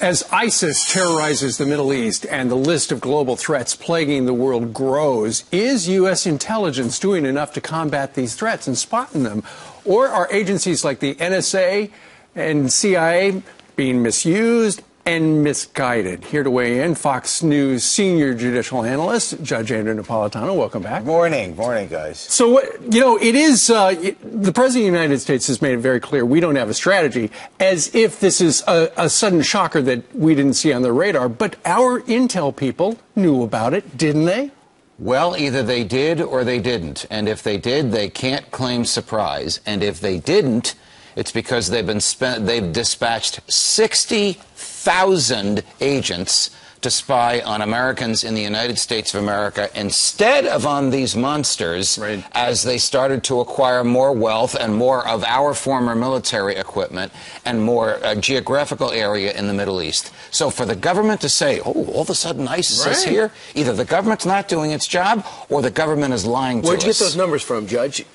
As ISIS terrorizes the Middle East and the list of global threats plaguing the world grows, is U.S. intelligence doing enough to combat these threats and spotting them? Or are agencies like the NSA and CIA being misused and misguided? Here to weigh in, Fox News senior judicial analyst, Judge Andrew Napolitano. Welcome back. Morning, guys. So, it is, the President of the United States has made it very clear we don't have a strategy, as if this is a sudden shocker that we didn't see on the radar. But our intel people knew about it, didn't they? Well, either they did or they didn't. And if they did, they can't claim surprise. And if they didn't, it's because they've dispatched 60,000 agents to spy on Americans in the United States of America instead of on these monsters, right, as they started to acquire more wealth and more of our former military equipment and more geographical area in the Middle East. So for the government to say, oh, all of a sudden ISIS is here, either the government's not doing its job or the government is lying to us. Where'd you get those numbers from, Judge?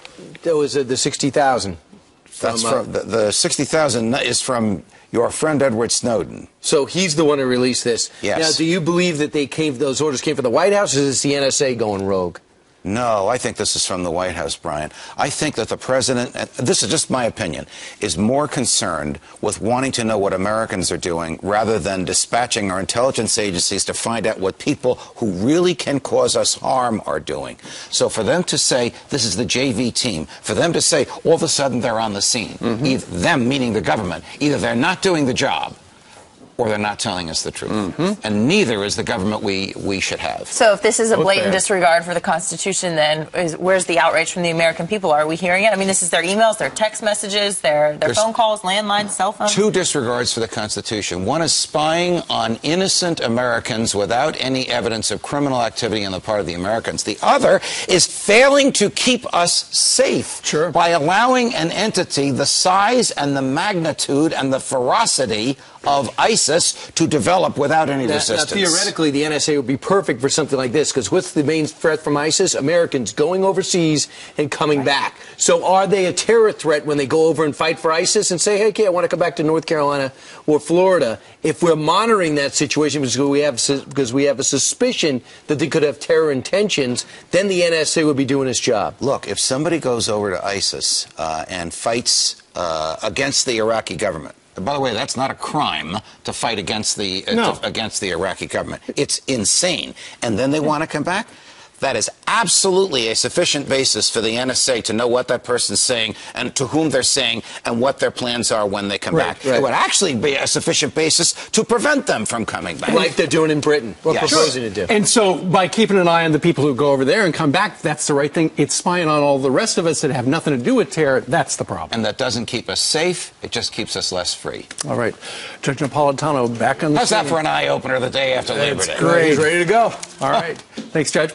That was the 60,000. That's from the 60,000 is from your friend Edward Snowden. So he's the one who released this. Yes. Now, do you believe that those orders came from the White House, or is this the NSA going rogue? No, I think this is from the White House, Brian. I think that the president, this is just my opinion, is more concerned with wanting to know what Americans are doing rather than dispatching our intelligence agencies to find out what people who really can cause us harm are doing. So for them to say this is the JV team, for them to say all of a sudden they're on the scene, either them, meaning the government, either they're not doing the job or they're not telling us the truth. And neither is the government we should have. So if this is a blatant disregard for the Constitution, then where's the outrage from the American people? Are we hearing it? I mean, this is their emails, their text messages, their phone calls, landlines, cell phones. Two disregards for the Constitution. One is spying on innocent Americans without any evidence of criminal activity on the part of the Americans. The other is failing to keep us safe by allowing an entity the size and the magnitude and the ferocity of ISIS to develop without any resistance. Now, theoretically, the NSA would be perfect for something like this, because what's the main threat from ISIS? Americans going overseas and coming back. So are they a terror threat when they go over and fight for ISIS and say, hey, okay, I want to come back to North Carolina or Florida? If we're monitoring that situation because we have a suspicion that they could have terror intentions, then the NSA would be doing its job. Look, if somebody goes over to ISIS and fights against the Iraqi government, by the way, that's not a crime to fight against the against the Iraqi government. It's insane. And then they want to come back? That is absolutely a sufficient basis for the NSA to know what that person's saying and to whom they're saying and what their plans are when they come back. It would actually be a sufficient basis to prevent them from coming back. Like they're doing in Britain. We're proposing to do. And so by keeping an eye on the people who go over there and come back, that's the right thing. It's spying on all the rest of us that have nothing to do with terror. That's the problem. And that doesn't keep us safe. It just keeps us less free. All right. Judge Napolitano back on the How's that for an eye-opener the day after Labor Day? Great. He's ready to go. All right. Thanks, Judge.